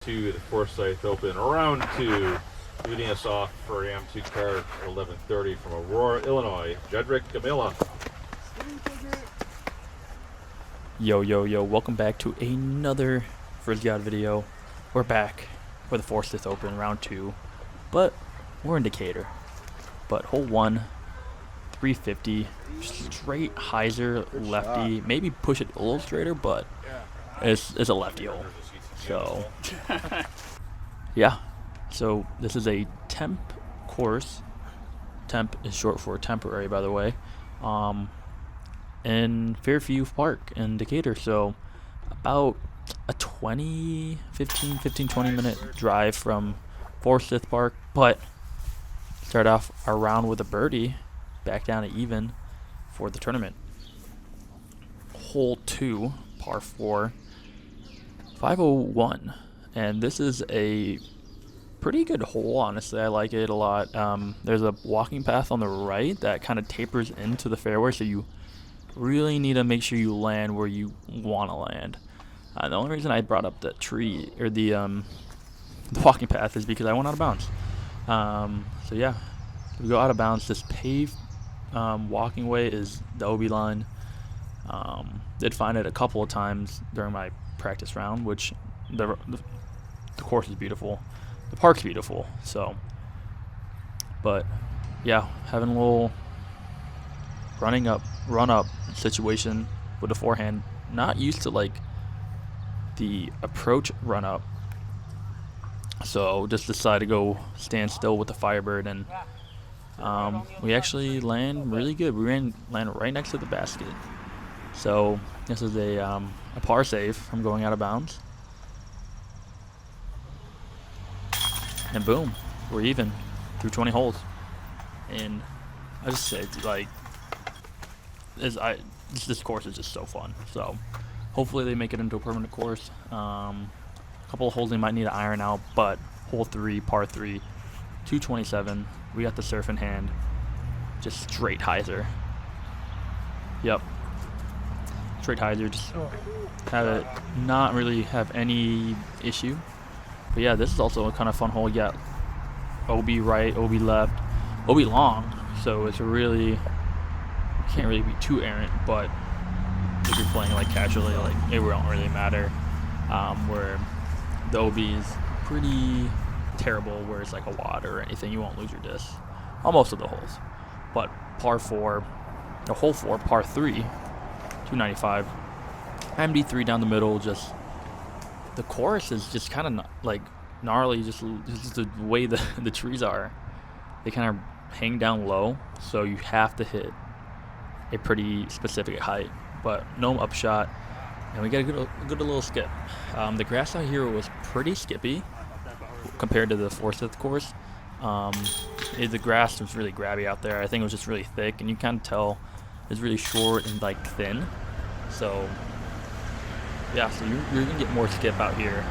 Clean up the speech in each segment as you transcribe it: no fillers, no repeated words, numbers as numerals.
to the Forsyth Open Round 2. Leading us off for AM2 car at 11:30 from Aurora, Illinois, Jedrick Camilla. Yo, yo, yo, welcome back to another FrizzGod video. We're back for the Forsyth Open Round 2, but we're in Decatur. But hole 1, 350, straight hyzer, lefty, maybe push it a little straighter, but it's a lefty hole. So, yeah. So this is a temp course. Temp is short for temporary, by the way. In Fairview Park in Decatur. So about a 20 minute drive from Forsyth Park, but start off our round with a birdie, back down to even for the tournament. Hole 2, par 4, 501, and this is a pretty good hole, honestly. I like it a lot. There's a walking path on the right that kind of tapers into the fairway, so you really need to make sure you land where you want to land. The only reason I brought up the tree or the walking path is because I went out of bounds. So yeah, we go out of bounds. This paved walking way is the OB line. Did find it a couple of times during my practice round, which the course is beautiful. The park's beautiful, so, but yeah, having a little run up situation with the forehand. Not used to like the approach run up, so just decided to go stand still with the Firebird, and we actually land really good. We landed right next to the basket, so this is a par save from going out of bounds. And boom, we're even through 20 holes. And I just say, like, this course is just so fun. So hopefully they make it into a permanent course. A couple of holes they might need to iron out, but hole 3, par 3, 227. We got the surf in hand, just straight hyzer. Yep, straight hyzer. Just have it not really have any issue. But yeah, this is also a kind of fun hole. You got OB right, OB left, OB long, so it's really, can't really be too errant, but if you're playing like casually, like it won't really matter. Where the OB is pretty terrible, where it's like a wad or anything, you won't lose your disc on most of the holes. But par 4, the hole 4, par 3, 295, MD3 down the middle. Just the course is just kind of like gnarly, just the way the trees are. They kind of hang down low, so you have to hit a pretty specific height, but no upshot, and we got a good little skip. The grass out here was pretty skippy compared to the Forsyth course. The grass was really grabby out there. I think it was just really thick, and you kind of tell it's really short and like thin. So yeah, so you're gonna get more skip out here.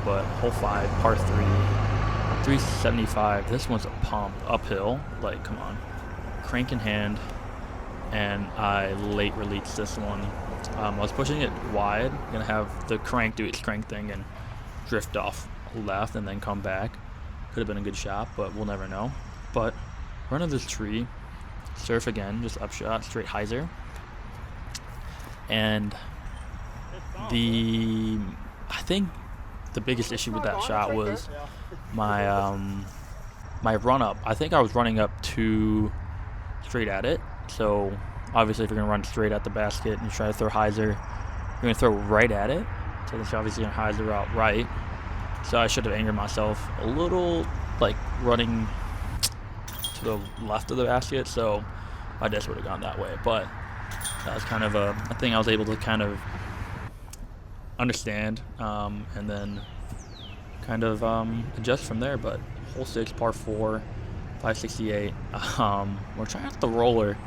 But hole 5, par 3, 375. This one's a pump uphill. Like, come on, crank in hand, and I late released this one. I was pushing it wide, gonna have the crank do its crank thing and drift off left and then come back. Could have been a good shot, but we'll never know. But running this tree, surf again, just upshot, straight hyzer, and I think the biggest issue with that shot was my my run up. I think I was running up too straight at it. So obviously if you're gonna run straight at the basket and you try to throw hyzer, you're gonna throw right at it. So it's obviously gonna hyzer out right. So I should have angered myself a little, like running to the left of the basket, so my disc would have gone that way. But that was kind of a thing I was able to kind of understand, and then kind of adjust from there. But hole 6, par 4, 568. We're trying out the roller.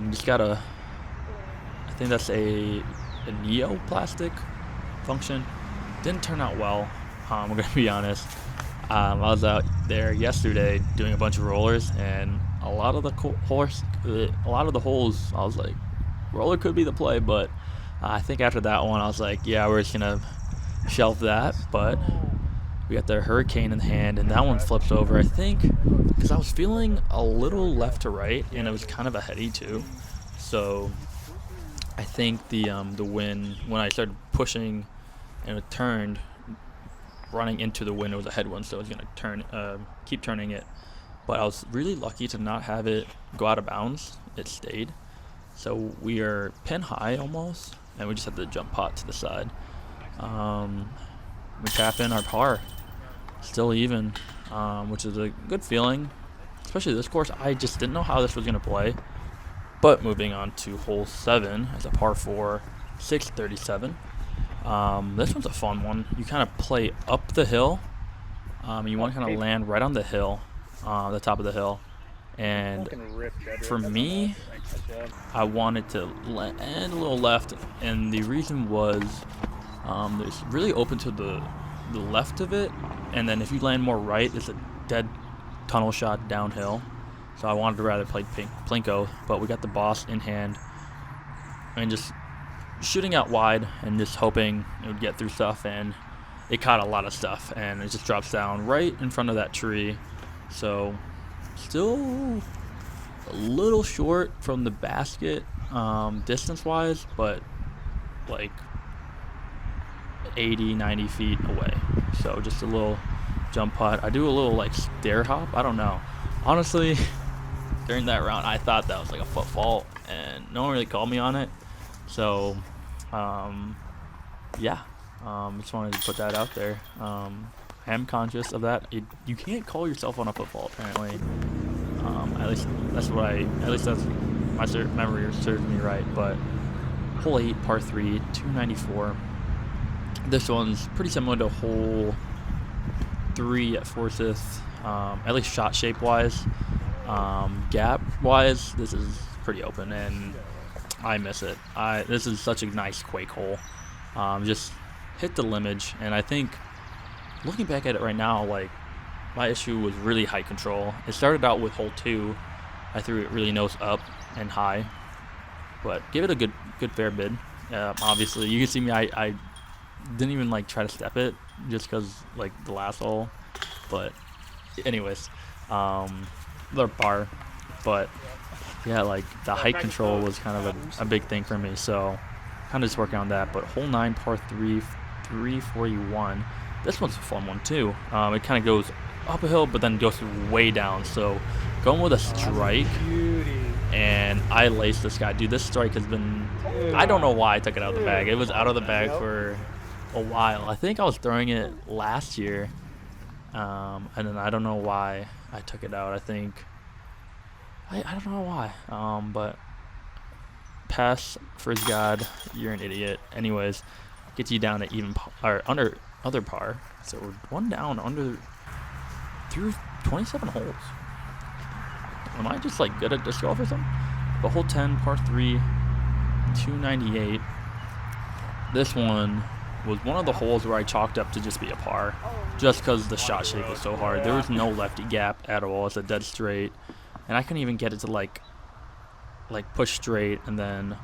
Just got I think that's a neoplastic function. Didn't turn out well. I'm gonna be honest. I was out there yesterday doing a bunch of rollers, and a lot of the holes, I was like, roller could be the play. But I think after that one, I was like, yeah, we're just gonna shelve that, but we got the Hurricane in hand, and that one flips over, I think, because I was feeling a little left to right, and it was kind of a heady too. So I think the wind, when I started pushing and it turned, running into the wind, it was a headwind, so it was going to keep turning it. But I was really lucky to not have it go out of bounds. It stayed. So we are pin high almost, and we just had to jump pot to the side. We tap in our par. Still even, which is a good feeling, especially this course. I just didn't know how this was going to play. But moving on to hole 7 as a par 4, 637. This one's a fun one. You kind of play up the hill. You want to kind of land right on the hill, the top of the hill. And for me, I wanted to land a little left, and the reason was it's really open to the left of it, and then if you land more right, it's a dead tunnel shot downhill. So I wanted to rather play Plinko, but we got the boss in hand, and just shooting out wide and just hoping it would get through stuff, and it caught a lot of stuff, and it just drops down right in front of that tree. So still a little short from the basket distance-wise, but like 80, 90 feet away. So just a little jump putt. I do a little like stair hop. I don't know. Honestly, during that round, I thought that was like a foot fault, and no one really called me on it. So, yeah, just wanted to put that out there. I am conscious of that. You can't call yourself on a foot fault, apparently. At least that's my memory serves me right. But hole 8, par 3, 294. This one's pretty similar to hole 3 at Forsyth, at least shot shape wise. Gap wise, this is pretty open, and I miss it. This is such a nice quake hole. Just hit the limage, and I think looking back at it right now, like, my issue was really height control. It started out with hole 2. I threw it really nose up and high, but give it a good fair bid. Obviously, you can see me. I didn't even like try to step it just because like the last hole. But anyways, they're par. But yeah, like the height control was kind of a big thing for me. So kind of just working on that. But hole 9, par 3, 341. This one's a fun one too. It kind of goes up a hill, but then goes way down. So going with a strike, and I laced this guy. Dude, this strike has been, I don't know why I took it out of the bag. It was out of the bag for a while. I think I was throwing it last year, and then I don't know why I took it out. I think, I don't know why, but pass FrizzGod, you're an idiot. Anyways, gets you down to even or under other par. So we're one down through 27 holes. Am I just like good at disc golf or something? But hole 10, par 3, 298. This one was one of the holes where I chalked up to just be a par, just because the shot shape was so hard. There was no lefty gap at all. It's a dead straight, and I couldn't even get it to like push straight and then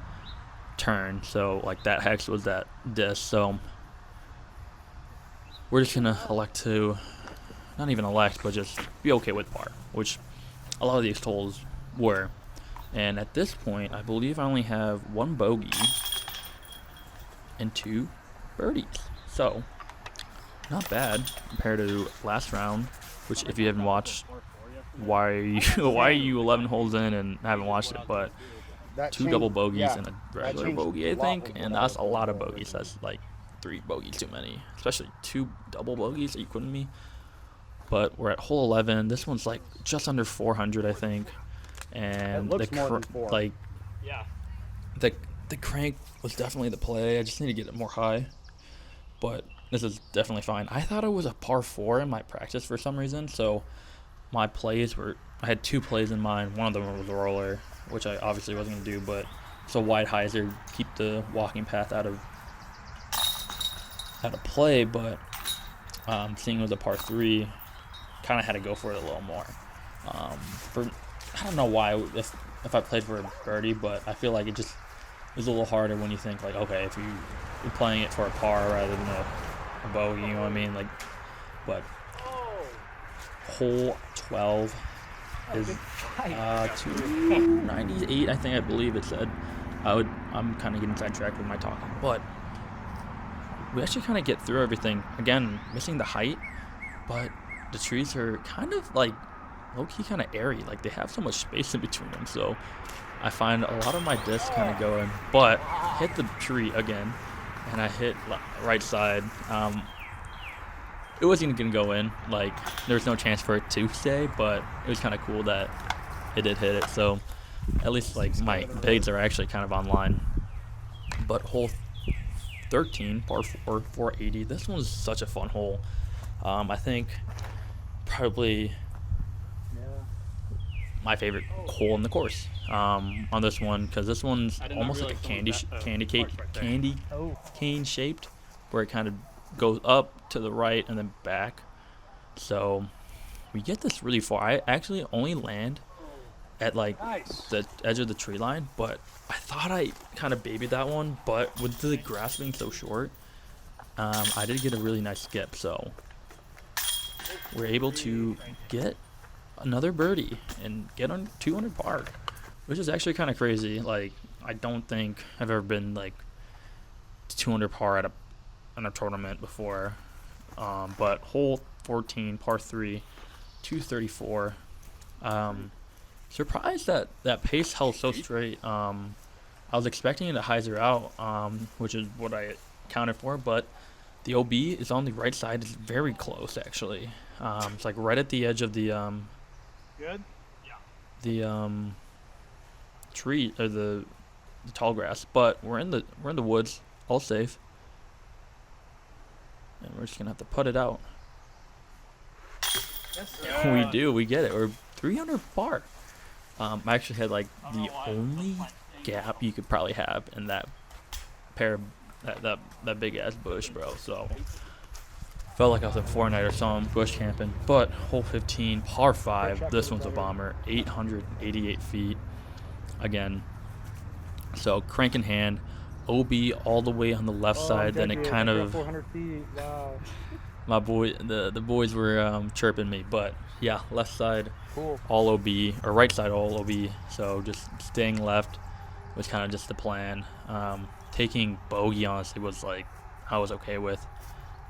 turn. So like that hex was that disc. So we're just gonna elect to, not even elect, but just be okay with par, which a lot of these holes were. And at this point, I believe I only have 1 bogey and 2 birdies. So not bad compared to last round, which if you haven't watched, why are you 11 holes in and haven't watched it? But 2 double bogeys and a regular bogey, I think, and that's a lot of bogeys. That's like 3 bogeys too many, especially 2 double bogeys. Are you kidding me? But we're at hole 11. This one's like just under 400, I think. And the crank was definitely the play. I just need to get it more high. But this is definitely fine. I thought it was a par 4 in my practice for some reason. So my plays were, I had 2 plays in mind. One of them was a roller, which I obviously wasn't going to do. But it's a wide hyzer, keep the walking path out of play. But seeing it was a par 3, kind of had to go for it a little more. I don't know why if I played for a birdie, but I feel like it just is a little harder when you think like, okay, if you're playing it for a par rather than a bogey, you know what I mean? Like, but hole 12 is 298, I believe it said. I'm kind of getting sidetracked with my talking, but we actually kind of get through everything. Again, missing the height, but the trees are kind of like low-key kind of airy. Like they have so much space in between them, so I find a lot of my discs kind of go in, but hit the tree again, and I hit right side. It wasn't gonna go in. Like there's no chance for it to stay, but it was kind of cool that it did hit it. So at least like my bigs are actually kind of online. But hole 13, par 4, 480. This one's such a fun hole. I think probably my favorite hole in the course on this one, because this one's almost like a candy cane shaped, where it kind of goes up to the right and then back. So we get this really far. I actually only land at like the edge of the tree line, but I thought I kind of babied that one, but with the grass being so short, I did get a really nice skip, so we're able to get another birdie and get on 200 par, which is actually kind of crazy. Like I don't think I've ever been like 200 par at a tournament before. But hole 14, par 3, 234. Surprised that pace held so straight. I was expecting it to hyzer out, which is what I counted for, but the OB is on the right side. It's very close, actually. It's like right at the edge of the tree, or the tall grass. But we're in the woods, all safe, and we're just gonna have to put it out. We do. We get it. We're 300 par. I actually had like the only gap you could probably have in that pair of that big ass bush, bro. So felt like I was at Fortnite or something, bush camping. But hole 15, par 5. This one's a bomber, 888 feet. Again, so crank in hand, OB all the way on the left side. Then it kind of, 400 feet. Wow. my boy, the boys were chirping me, but yeah, left side Cool. all OB, or right side all OB. So just staying left was kind of just the plan. Taking bogey honestly was like I was okay with,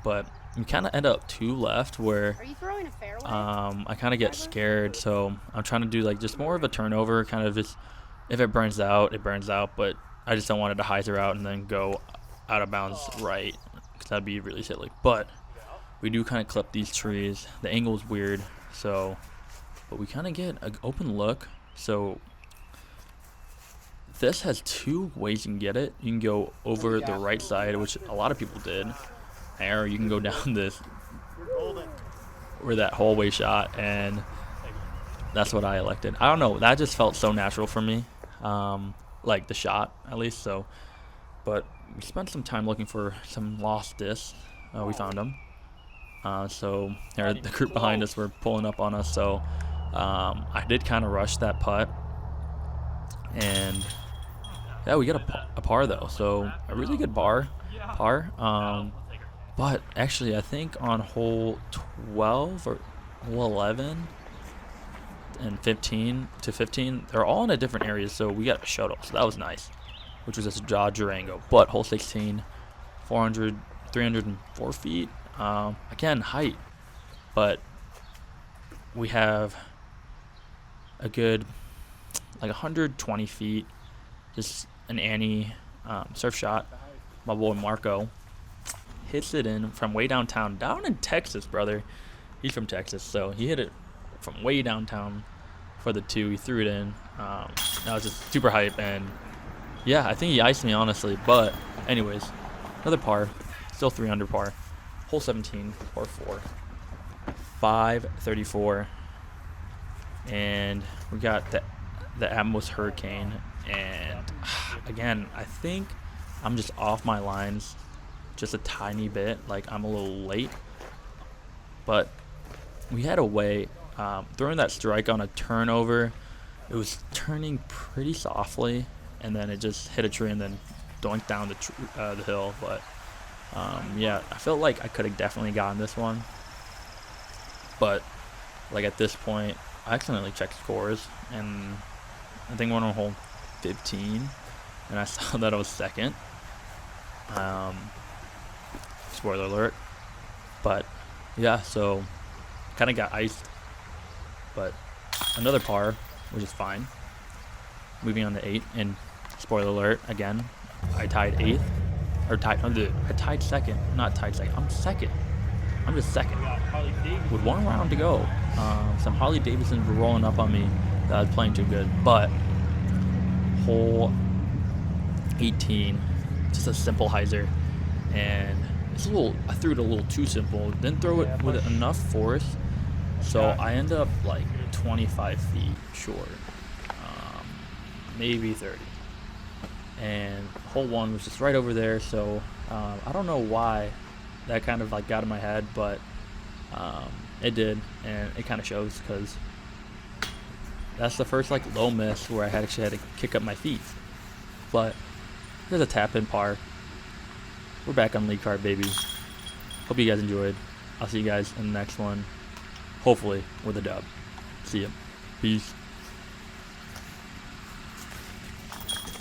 but we kind of end up 2 left where Are you throwing a fairway? I kind of get scared, so I'm trying to do like just more of a turnover, kind of just if it burns out, it burns out, but I just don't want it to hyzer out and then go out of bounds right, because that'd be really silly. But we do kind of clip these trees. The angle is weird, so but we kind of get an open look. So this has 2 ways you can get it. You can go over the right side, which a lot of people did, or you can go down this where that hallway shot, and that's what I elected. I don't know, that just felt so natural for me, like the shot at least. So but we spent some time looking for some lost discs. We found them. So the group behind us were pulling up on us, so I did kind of rush that putt, and yeah, we got a par though, so a really good par. But actually, I think on hole 12 or hole 11 and 15 to 15, they're all in a different area, so we got a shuttle, so that was nice, which was this Durango. But hole 16, 304 feet. Again, height, but we have a good like 120 feet, just an Annie surf shot. My boy Marco hits it in from way down in Texas, brother. He's from Texas, so he hit it from way downtown for the 2. He threw it in. That was just super hype, and yeah, I think he iced me honestly. But anyways, another par, still 300 par. Hole 17, par 4, 534, and we got the Atmos Hurricane. And again, I think I'm just off my lines just a tiny bit, like I'm a little late, but we had a way throwing that strike on a turnover. It was turning pretty softly, and then it just hit a tree and then doinked down the hill. But Yeah, I felt like I could have definitely gotten this one, but like at this point, I accidentally checked scores, and I think I went on hole 15, and I saw that I was second. Spoiler alert. But yeah, so kind of got iced, but another par, which is fine. Moving on to 8, and spoiler alert again, I tied 8th, or tied. I tied second, not tied second. I'm second. I'm just second. With 1 round to go, some Harley Davidsons were rolling up on me that I was playing too good. But hole 18, just a simple hyzer, and it's a little. I threw it a little too simple. Didn't throw it with enough force, so I end up like 25 feet short, maybe 30. And hole 1 was just right over there, so I don't know why that kind of like got in my head, but it did, and it kind of shows because that's the first like low miss where I actually had to kick up my feet. But there's a tap in par. We're back on lead card, baby. Hope you guys enjoyed. I'll see you guys in the next one, hopefully with a dub. See ya. Peace.